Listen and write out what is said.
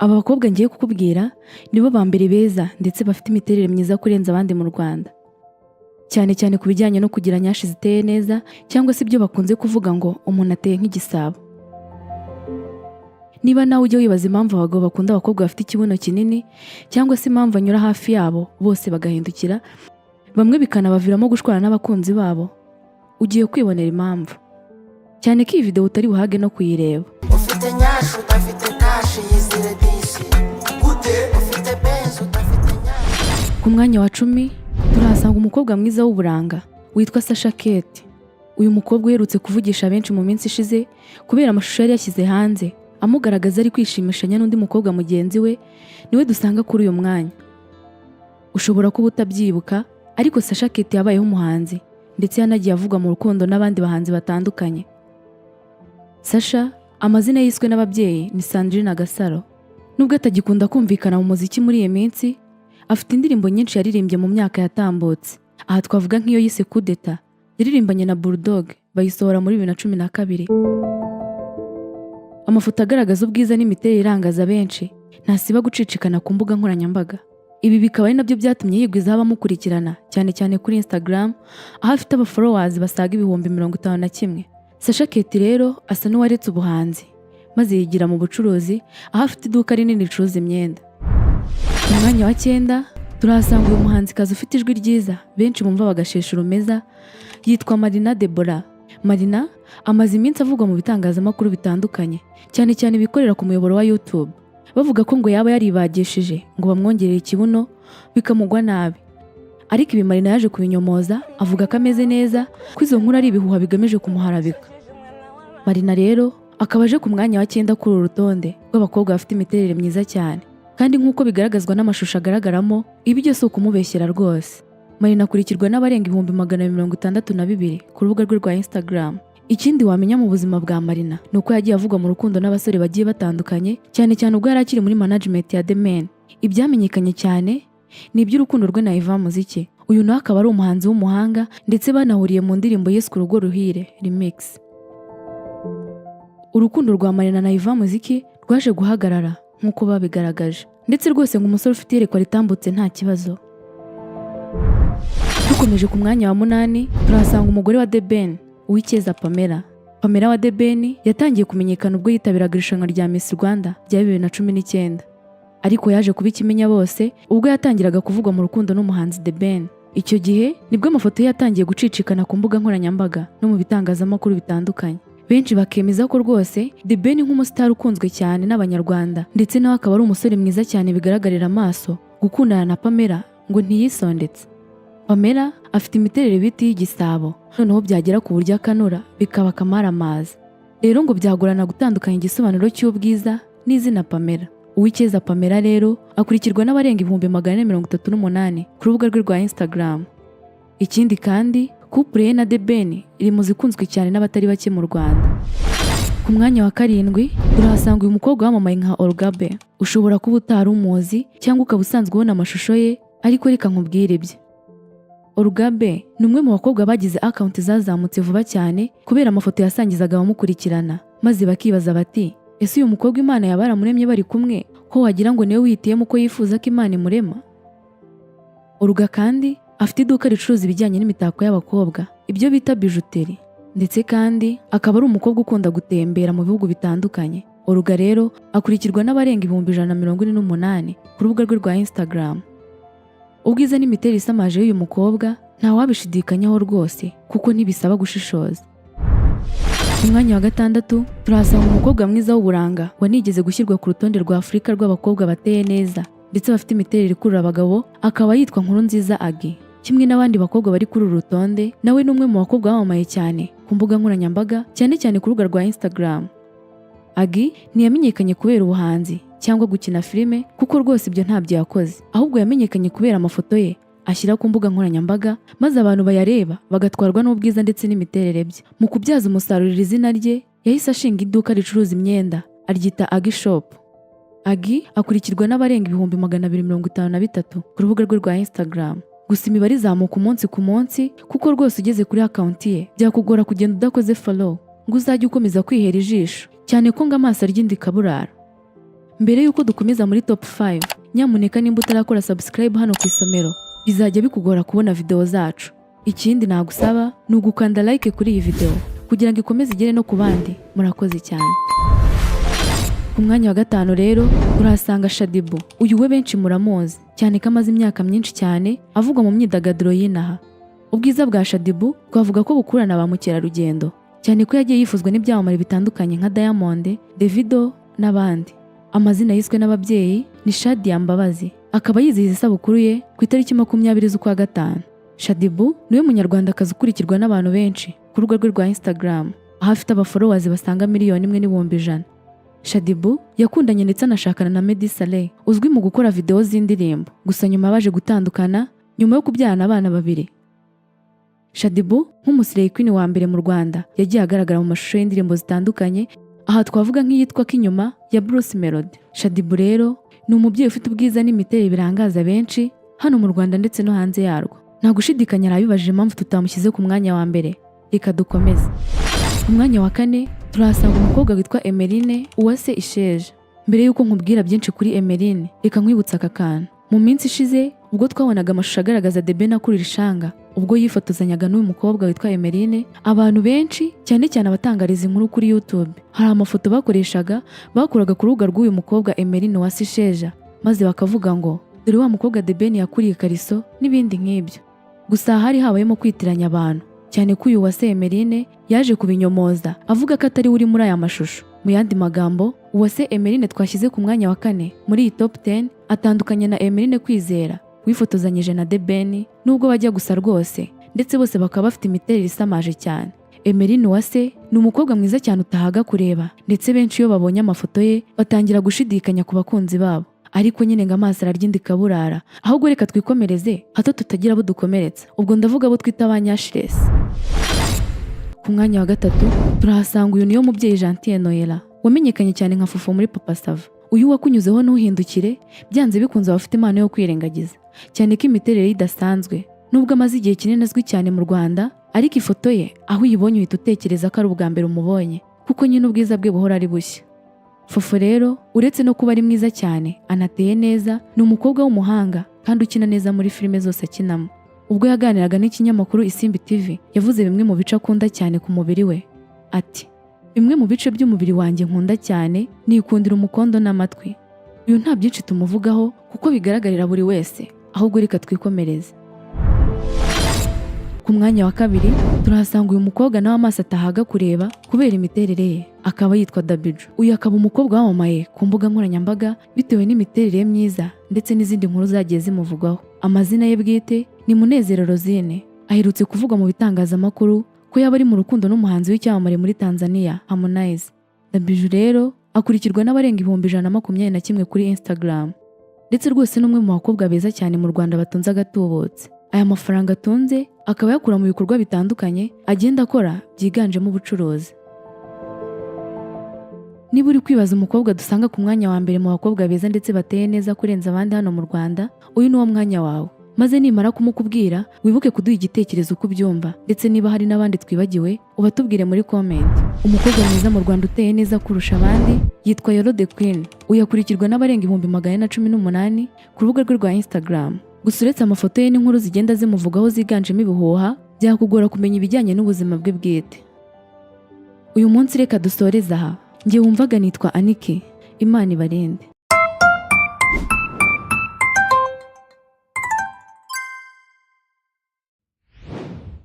Aba bakobwa ngiye kukubwira nibo ba mbere beza ndetse bafite imiterere myiza kurenza abandi mu Rwanda, cyane cyane ku bijyanye no kugira nyashi ziteye neza cyangwa se ibyo bakunze kuvuga ngo umuntu ateye nk'igisabo. Niba nawe ujya wibaza impamvu abagabo bakunda abakobwa bafite ikibuno kinini cyangwa se impamvu anyura hafi yabo bose bagahindukira, bamwe bikanabaviramo gushwana n'abakunzi babo, ugiye kwibonera impamvu, cyane ko iyi video utari buhage no kuyireba. Ufite nyashi udafite kashi yizire disi gute ufite benzi udafite nyashi. Ku mwanya wa 10 turahasanga umukobwa mwiza w'uburanga witwa Sasha Kate. Uyu mukobwa uherutse kuvugisha benshi mu minsi ishize kubera amashusho yari yashyize hanze amugaragaza ari kwishimishanya n'undi mukobwa mugenzi we, niwe dusanga kuri uyu mwanya. Ushobora kuba utabyibuka, ariko Sasha Kate yabayeho umuhanzi ndetse yanagiye avugwa mu rukundo n'abandi bahanzi batandukanye. Sasha amazina yiswe n'ababyeyi ni Sandrine Gasaro. Nubwo atagikunda kumvikana mu muziki muri iyi minsi, afite indirimbo nyinshi yaririmbye mu myaka yatambutse. Aha twavuga nk'iyo yise Coup d'Etat yaririmbanye na Bulldog, bayisohora muri 2022. Amafoto agaragaza ubwiza n'imiterere irangaza benshi ntasiba gucicikana ku mbuga nkoranyambaga. Ibi bikaba ari nabyo byatumye yigwizaho abamukurikirana cyane cyane kuri Instagram, aho afite aba-followers basaga 51,000. Sasha Kate rero asa n'uwaretse ubuhanzi maze yigira mu bucuruzi, aho afite iduka rinini ricuruza imyenda. Mu mwanya wa 9 turahasanga uyu muhanzikazi ufite ijwi ryiza benshi bumva bagashesha urumeza, yitwa Marina Deborah. Marina amaze iminsi avugwa mu bitangazamakuru bitandukanye, cyane cyane bikorera ku muyoboro wa YouTube, bavuga ko ngo yaba yaribagishije ngo bamwongerere ikibuno bikamugwa nabi. Ariko ibi Marina yaje kubinyomoza, avuga ko ameze neza, ko izo nkuru ari ibihuha bigamije kumuharabika. Marina rero akaba aje ku mwanya wa 9 kuri uru rutonde rw'abakobwa bafite imiterere myiza cyane, kandi nk'uko bigaragazwa n'amashusho agaragaramo, ibi byose ukumubeshyera rwose. Marina akurikirwa n'abarenga 162,000 ku rubuga rwe rwa Instagram. Ikindi wamenya mu buzima bwa Marina ni uko yagiye avugwa mu rukundo n'abasore bagiye batandukanye, cyane cyane ubwo yari akiri muri management ya The Men. Ibyamenyekanye cyane ni iby'urukundo rwe na Ivan Muziki. Uyu nawe akaba ari umuhanzi w'umuhanga ndetse banahuriye mu ndirimbo yiswe Urugo Ruhire Remix. Urukundo rwa Marina na Ivan Muziki rwaje guhagarara nk'uko babigaragaje, ndetse rwose ngo umusore ufite iyerekwa ritambutse nta kibazo. Dukomeje ku mwanya wa 8 turahasanga umugore wa The Ben, Uwicyeza Pamela. Pamela wa The Ben yatangiye kumenyekana ubwo yitabiraga irushanwa rya Miss Rwanda rya 2019, ariko yaje kuba ikimenya bose ubwo yatangiraga kuvugwa mu rukundo n'umuhanzi The Ben. Icyo gihe nibwo amafoto ye yatangiye gucicikana ku mbuga nkoranyambaga no mu bitangazamakuru bitandukanye. Benshi bakemeza ko rwose The Ben nk'umustar ukunzwe cyane n'abanyarwanda, ndetse nawe akaba ari umusore mwiza cyane bigaragarira amaso, gukundana na Pamela ngo ntiyisondetse. Pamela afite imiterere biti y'igisabo, noneho byagera ku buryo akanura bikaba akamaramaza. Rero ngo byagorana gutandukanya igisobanuro cy'ubwiza n'izina Pamela. Uwicyeza Pamela rero akurikirwa n'abarenga 438 ku rubuga rwe rwa Instagram. Ikindi kandi couple ye na The Ben iri mu zikunzwe cyane n'abatari bake mu Rwanda. Ku mwanya wa 7 turahasanga uyu mukobwa wamamaye nka Olgabe. Ushobora kuba utari umuzi cyangwa ukaba usanzwe ubona amashusho ye, ariko reka nkubwire ibye. Olgabe ni umwe mu bakobwa bagize account zazamutse vuba cyane kubera amafoto yasangizaga abamukurikirana, maze bakibaza bati ese uyu mukobwa Imana yabaramuremye bari kumwe, ko wagira ngo niwe wihitiyemo ko yifuza ko Imana imurema. Olga kandi afite iduka ricuruza ibijyanye n'imitako y'abakobwa, ibyo bita bijuteri, ndetse kandi akaba ari umukobwa ukunda gutembera mu bihugu bitandukanye. Olga rero akurikirwa n'abarenga 148 ku rubuga rwe rwa Instagram. Ubwiza n'imiterere isamaje y'uyu mukobwa nta wabishidikanyaho rwose, kuko ntibisaba gushishoza. Ku mwanya wa 6 turahasanga umukobwa mwiza w'uburanga wanigeze gushyirwa ku rutonde rwa Afurika rw'abakobwa bateye neza ndetse bafite imiterere ikurura abagabo, akaba yitwa Nkurunziza Agi. Kimwe n'abandi bakobwa bari kuri uru rutonde, nawe ni umwe mu bakobwa bamamaye cyane ku mbuga nkoranyambaga, cyane cyane ku rubuga rwa Instagram. Agi ntiyamenyekanye kubera ubuhanzi cyangwa gukina filime, kuko rwose ibyo ntabyo yakoze, ahubwo yamenyekanye kubera amafoto ye ashyira ku mbuga nkoranyambaga, maze abantu bayareba bagatwarwa n'ubwiza ndetse n'imiterere bye. Mu kubyaza umusaruro izina rye, yahise ashinga iduka ricuruza imyenda aryita Agi Shop. Agi akurikirwa n'abarenga 253 ku rubuga rwe rwa Instagram. Gusa imibare izamuka umunsi ku munsi, kuko rwose ugeze kuri account ye byakugora kugenda udakoze follow ngo uzajye ukomeza kwihera ijisho, cyane ko ngo amaso arya indi kaburara. Mbere yuko dukomeza muri top 5, nyamuneka nimba utarakora subscribe hano ku Isomero, bizajya bikugora kubona video zacu. Ikindi nagusaba ni ugukanda like kuri iyi video kugira ngo ikomeze igere no ku bandi. Murakoze cyane. Ku mwanya wa 5 rero urahasanga Shadibu. Uyu we benshi muramuzi cyane ko amaze imyaka myinshi cyane avugwa mu myidagaduro y'inaha. Ubwiza bwa Shadibu twavuga ko bukurana ba mukerarugendo, cyane ko yagiye yifuzwa n'ibyamamare bitandukanye nka Diamond, Davido n'abandi. Amazina yiswe n'ababyeyi ni Shadia Mbabazi, akaba yizihiza isabukuru ye ku itariki 20 z'ukwa gatanu. Shadibu niwe munyarwandakazi ukurikirwa n'abantu benshi ku rubuga rwe rwa Instagram, aho afite abafollowers basaga 1,100,000. Shadibu yakundanye ndetse anashakana na Meddy Saleh uzwi mu gukora video z'indirimbo, gusa nyuma baje gutandukana nyuma yo kubyarana abana 2. Shadibu nk'umuslay queen wa mbere mu Rwanda yagiye agaragara mu mashusho y'indirimbo zitandukanye, aha twavuga nk'iyitwa Kinyuma ya Bruce Melody. Shadibu rero ni umubyeyi ufite ubwiza n'imiterere birangaza benshi hano mu Rwanda ndetse no hanze yarwo. Nta gushidikanya arabibajije impamvu tutamushyize ku mwanya wa mbere. Reka dukomeze. Ku mwanya wa 4 turahasanga umukobwa witwa Emeline Uwase Isheja. Mbere yuko nkubwira byinshi kuri Emeline, reka nkwibutsa aka kantu. Mu minsi ishize ubwo twabonaga amashusho agaragaza The Ben akurira ishanga, ubwo yifotozanyaga n'uyu mukobwa witwa Emeline, abantu benshi cyane cyane abatangariza inkuru kuri YouTube hari amafoto bakoreshaga bakuraga ku rubuga rw'uyu mukobwa Emeline Uwase Isheja, maze bakavuga ngo dore wa mukobwa The Ben yakuriye ikariso n'ibindi nk'ibyo. Gusa hari habayemo kwitiranya abantu, cyane ko uyu Uwase Emeline yaje kubinyomoza avuga ko atari uri muri aya mashusho. Mu yandi magambo, Uwase Emeline twashyize ku mwanya wa 4 muri iyi top 10 atandukanye na Emeline Kwizera wifotozanyije na The Ben, nubwo bajya gusa rwose ndetse bose bakaba bafite imiterere isamaje cyane. Emeline Uwase ni umukobwa mwiza cyane utahaga kureba, ndetse benshi iyo babonye amafoto ye batangira gushidikanya ku bakunzi babo. Ariko nyine ngo amaso araryindi kaburara, ahubwo reka twikomereze hato tutagira abo dukomeretsa. Ubwo ndavuga abo twita abanyashless. Ku mwanya wa 3 turahasanga uyu niyo mubyeyi Gentille Noella wamenyekanye cyane nka Fufu muri Papa Sava. Uyu wakunyuzeho ntuhindukire, byanze bikunze abafite impano yo kwirengagiza, cyane ko imiterere ye idasanzwe. Nubwo amaze igihe kinini azwi cyane mu Rwanda, ariko ifoto ye aho uyibonye uhita utekereza ko ari ubwa mbere umubonye, kuko nyine ubwiza bwe buhora ari bushya. Fufu rero uretse no kuba ari mwiza cyane, anateye neza, ni umukobwa w'umuhanga kandi ukina neza muri filime zose akinamo. Ubwo yaganiraga n'ikinyamakuru Isimbi TV, yavuze bimwe mu bice akunda cyane ku mubiri we. Ati, bimwe mu bice by'umubiri wanjye nkunda cyane nikundira umukondo n'amatwi. Uyu nta byinshi tumuvugaho kuko bigaragarira buri wese, ahubwo reka twikomereze. Ku mwanya wa 2 turahasanga uyu mukobwa nawe amaso atahaga kureba kubera imiterere ye, akaba yitwa Dabiju. Uyu akaba umukobwa wamamaye ku mbuga nkoranyambaga bitewe n'imiterere ye myiza ndetse n'izindi nkuru zagiye zimuvugwaho. Amazina ye bwite ni Munezero Rosine. Aherutse kuvuga mu bitangazamakuru ko yaba ari mu rukundo n'umuhanzi w'icyamamare muri Tanzania Harmonize. Dabiju rero akurikirwa n'abarenga 121 kuri Instagram, ndetse rwose n'umwe mu bakobwa beza cyane mu Rwanda batunze agatubutse. Aya mafaranga atunze akaba yakura mu bikorwa bitandukanye agenda akora byiganjemo ubucuruzi. Niba uri kwibaza umukobwa dusanga ku mwanya wa mbere mu bakobwa beza ndetse bateye neza kurenza abandi hano mu Rwanda, uyu ni wo mwanya wawe. Maze nimara kumukubwira wibuke kuduha igitekerezo uko ubyumva, ndetse niba hari n'abandi twibagiwe ubatubwire muri comment. Umukobwa mwiza mu Rwanda uteye neza kurusha abandi yitwa Yolo The Queen. Uyakurikirwa n'abarenga 118 ku rubuga rwe rwa Instagram. Gusa uretse amafoto ye n'inkuru zigenda zimuvugaho ziganjemo ibihuha, byakugora kumenya ibijyanye n'ubuzima bwe bwite. Uyu munsi reka dusoreza aha. Njye wumvaga nitwa Anike. Imana ibarinde.